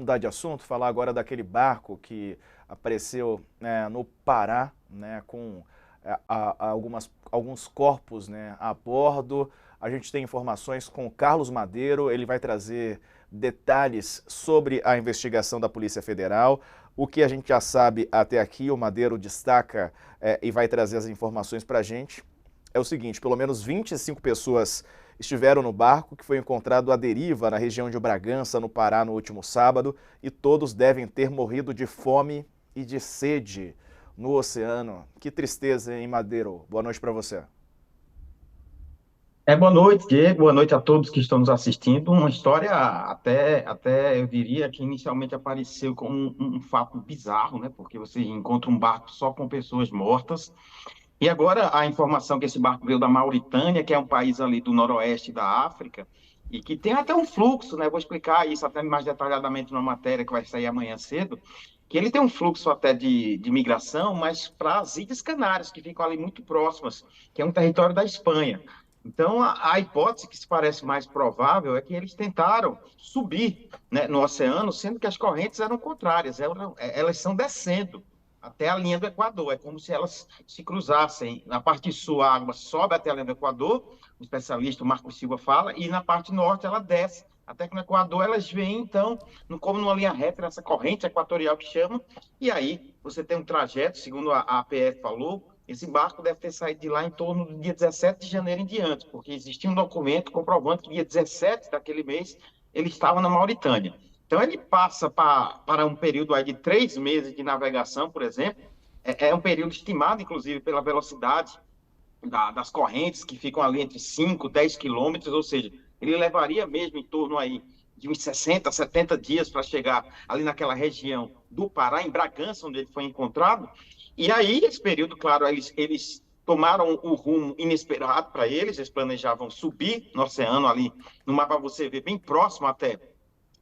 mudar de assunto, falar agora daquele barco que apareceu no Pará, né, com alguns corpos, né, a bordo. A gente tem informações com o Carlos Madeiro, ele vai trazer detalhes sobre a investigação da Polícia Federal. O que a gente já sabe até aqui, o Madeiro destaca e vai trazer as informações para a gente, é o seguinte: pelo menos 25 pessoas estiveram no barco que foi encontrado à deriva na região de Bragança, no Pará, no último sábado, e todos devem ter morrido de fome e de sede no oceano. Que tristeza, hein, Madeiro? Boa noite para você. Boa noite, Diego. Boa noite a todos que estão nos assistindo. Uma história até eu diria que inicialmente apareceu como um fato bizarro, né? Porque você encontra um barco só com pessoas mortas. E agora a informação que esse barco veio da Mauritânia, que é um país ali do noroeste da África, e que tem até um fluxo, né? Vou explicar isso até mais detalhadamente numa matéria que vai sair amanhã cedo, que ele tem um fluxo até de migração, mas para as Ilhas Canárias, que ficam ali muito próximas, que é um território da Espanha. Então, a hipótese que se parece mais provável é que eles tentaram subir, né, no oceano, sendo que as correntes eram contrárias, elas são descendo até a linha do Equador. É como se elas se cruzassem. Na parte sul, a água sobe até a linha do Equador, o especialista o Marco Silva fala, e na parte norte ela desce. Até que no Equador elas vêm, então, como numa linha reta, nessa corrente equatorial que chama, e aí você tem um trajeto, segundo a APF falou, esse barco deve ter saído de lá em torno do dia 17 de janeiro em diante, porque existia um documento comprovando que dia 17 daquele mês ele estava na Mauritânia. Então, ele passa para um período aí de 3 meses de navegação, por exemplo, um período estimado, inclusive, pela velocidade das correntes, que ficam ali entre 5 e 10 quilômetros, ou seja, ele levaria mesmo em torno aí de uns 60, 70 dias para chegar ali naquela região do Pará, em Bragança, onde ele foi encontrado. E aí, esse período, claro, eles tomaram o rumo inesperado para eles planejavam subir no oceano ali, no mapa você vê bem próximo até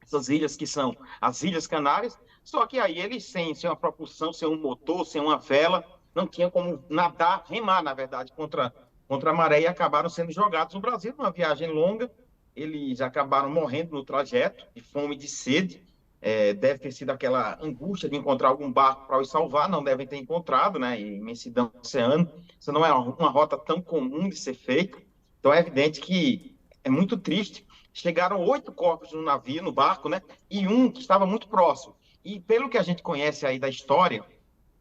essas ilhas que são as Ilhas Canárias, só que aí eles sem uma propulsão, sem um motor, sem uma vela, não tinha como nadar, remar, na verdade, contra a maré e acabaram sendo jogados no Brasil, numa viagem longa, eles acabaram morrendo no trajeto, de fome e de sede, deve ter sido aquela angústia de encontrar algum barco para os salvar, não devem ter encontrado, né, imensidão do oceano, isso não é uma rota tão comum de ser feita, então é evidente que é muito triste. Chegaram 8 corpos no navio, no barco, né? E um que estava muito próximo. E pelo que a gente conhece aí da história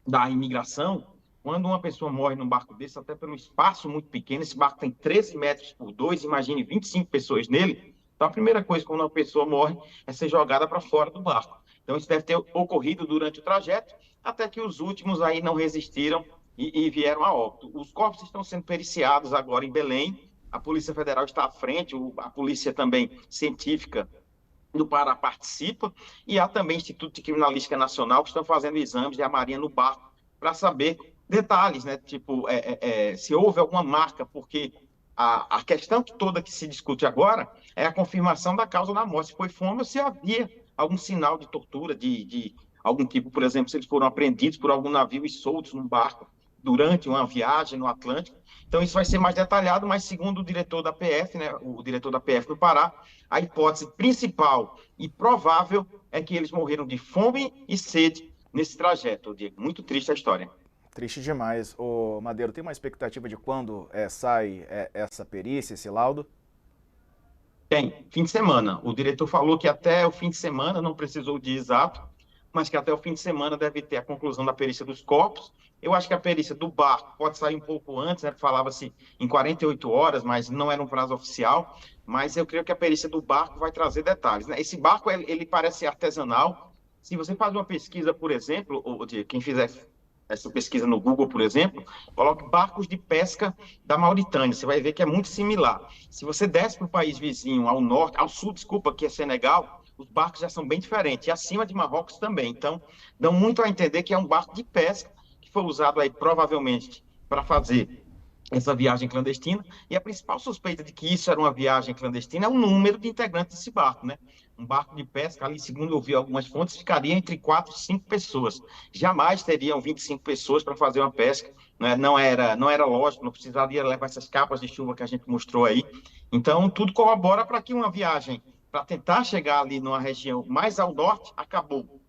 da imigração, quando uma pessoa morre num barco desse, até pelo espaço muito pequeno, esse barco tem 13 metros por 2, imagine 25 pessoas nele. Então, a primeira coisa quando uma pessoa morre é ser jogada para fora do barco. Então, isso deve ter ocorrido durante o trajeto, até que os últimos aí não resistiram e vieram a óbito. Os corpos estão sendo periciados agora em Belém. A Polícia Federal está à frente, a Polícia também científica do Pará participa, e há também Instituto de Criminalística Nacional que estão fazendo exames de a Marinha no barco para saber detalhes, né? Tipo, se houve alguma marca, porque a questão toda que se discute agora é a confirmação da causa da morte, se foi fome ou se havia algum sinal de tortura, de algum tipo, por exemplo, se eles foram apreendidos por algum navio e soltos num barco durante uma viagem no Atlântico. Então, isso vai ser mais detalhado, mas segundo o diretor da PF, né, o diretor da PF do Pará, a hipótese principal e provável é que eles morreram de fome e sede nesse trajeto, Diego. Muito triste a história. Triste demais. Ô, Madeiro, tem uma expectativa de quando sai essa perícia, esse laudo? Tem, fim de semana. O diretor falou que até o fim de semana, não precisou de exato, mas que até o fim de semana deve ter a conclusão da perícia dos corpos. Eu acho que a perícia do barco pode sair um pouco antes, né? Falava-se em 48 horas, mas não era um prazo oficial. Mas eu creio que a perícia do barco vai trazer detalhes, né? Esse barco, ele parece artesanal. Se você faz uma pesquisa, por exemplo, ou de quem fizer essa pesquisa no Google, por exemplo, coloque barcos de pesca da Mauritânia, você vai ver que é muito similar. Se você desce para o país vizinho, ao norte, ao sul, desculpa, que é Senegal, os barcos já são bem diferentes, e acima de Marrocos também. Então, dão muito a entender que é um barco de pesca que foi usado aí provavelmente para fazer essa viagem clandestina, e a principal suspeita de que isso era uma viagem clandestina é o número de integrantes desse barco, né? Um barco de pesca ali, segundo eu vi algumas fontes, ficaria entre 4 e 5 pessoas. Jamais teriam 25 pessoas para fazer uma pesca, né? Não era lógico, não precisaria levar essas capas de chuva que a gente mostrou aí. Então, tudo corrobora para que uma viagem para tentar chegar ali numa região mais ao norte, acabou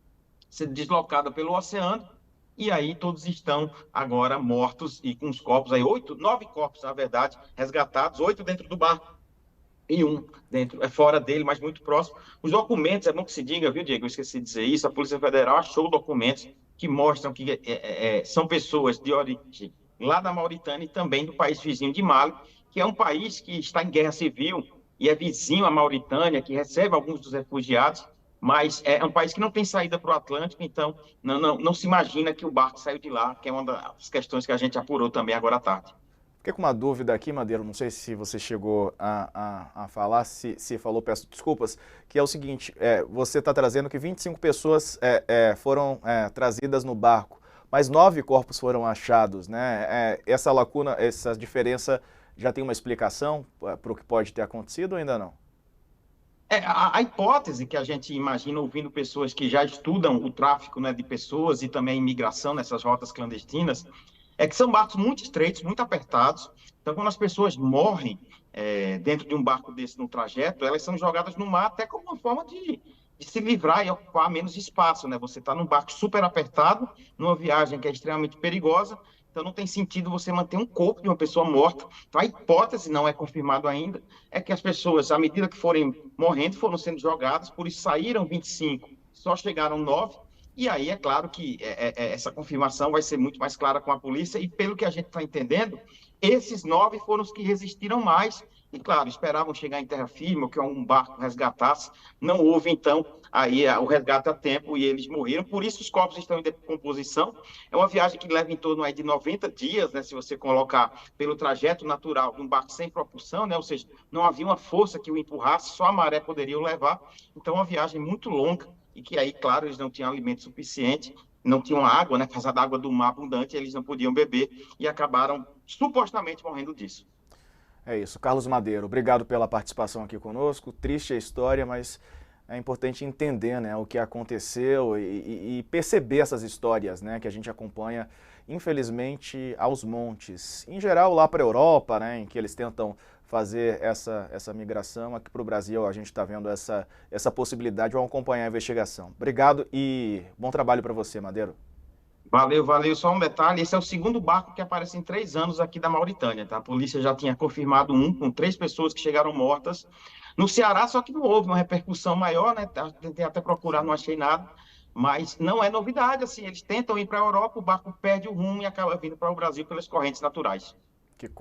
sendo deslocada pelo oceano, e aí todos estão agora mortos e com os corpos aí, 9 corpos, na verdade, resgatados, 8 dentro do barco e um dentro, fora dele, mas muito próximo. Os documentos, é bom que se diga, viu, Diego? Eu esqueci de dizer isso. A Polícia Federal achou documentos que mostram que são pessoas de origem lá da Mauritânia e também do país vizinho de Mali, que é um país que está em guerra civil e é vizinho à Mauritânia, que recebe alguns dos refugiados, mas é um país que não tem saída para o Atlântico, então não se imagina que o barco saiu de lá, que é uma das questões que a gente apurou também agora à tarde. Fiquei com uma dúvida aqui, Madeiro, não sei se você chegou a falar, se falou, peço desculpas, que é o seguinte, você está trazendo que 25 pessoas foram trazidas no barco, mas 9 corpos foram achados, né? Essa lacuna, essa diferença já tem uma explicação para o que pode ter acontecido ou ainda não? A hipótese que a gente imagina ouvindo pessoas que já estudam o tráfico, né, de pessoas e também a imigração nessas rotas clandestinas é que são barcos muito estreitos, muito apertados. Então, quando as pessoas morrem dentro de um barco desse no trajeto, elas são jogadas no mar até como uma forma de se livrar e ocupar menos espaço, né? Você está num barco super apertado, numa viagem que é extremamente perigosa, então não tem sentido você manter um corpo de uma pessoa morta. Então, a hipótese, não é confirmado ainda, é que as pessoas, à medida que forem morrendo, foram sendo jogadas, por isso saíram 25, só chegaram 9, e aí é claro que essa confirmação vai ser muito mais clara com a polícia, e pelo que a gente está entendendo, esses 9 foram os que resistiram mais, e claro, esperavam chegar em terra firme, ou que um barco resgatasse, não houve então aí o resgate a tempo e eles morreram, por isso os corpos estão em decomposição. É uma viagem que leva em torno aí de 90 dias, né, se você colocar pelo trajeto natural de um barco sem propulsão, né, ou seja, não havia uma força que o empurrasse, só a maré poderia o levar, então é uma viagem muito longa, e que aí, claro, eles não tinham alimento suficiente, não tinham água, né, apesar da água do mar abundante, eles não podiam beber e acabaram supostamente morrendo disso. É isso. Carlos Madeiro, obrigado pela participação aqui conosco. Triste a história, mas é importante entender, né, o que aconteceu e perceber essas histórias, né, que a gente acompanha, infelizmente, aos montes. Em geral, lá para a Europa, né, em que eles tentam fazer essa migração. Aqui para o Brasil, a gente está vendo essa possibilidade. Vamos acompanhar a investigação. Obrigado e bom trabalho para você, Madeiro. Valeu, valeu. Só um detalhe, esse é o segundo barco que aparece em 3 anos aqui da Mauritânia, tá? A polícia já tinha confirmado um, com 3 pessoas que chegaram mortas no Ceará, só que não houve uma repercussão maior, né? Tentei até procurar, não achei nada, mas não é novidade, assim, eles tentam ir para a Europa, o barco perde o rumo e acaba vindo para o Brasil pelas correntes naturais. Que coisa.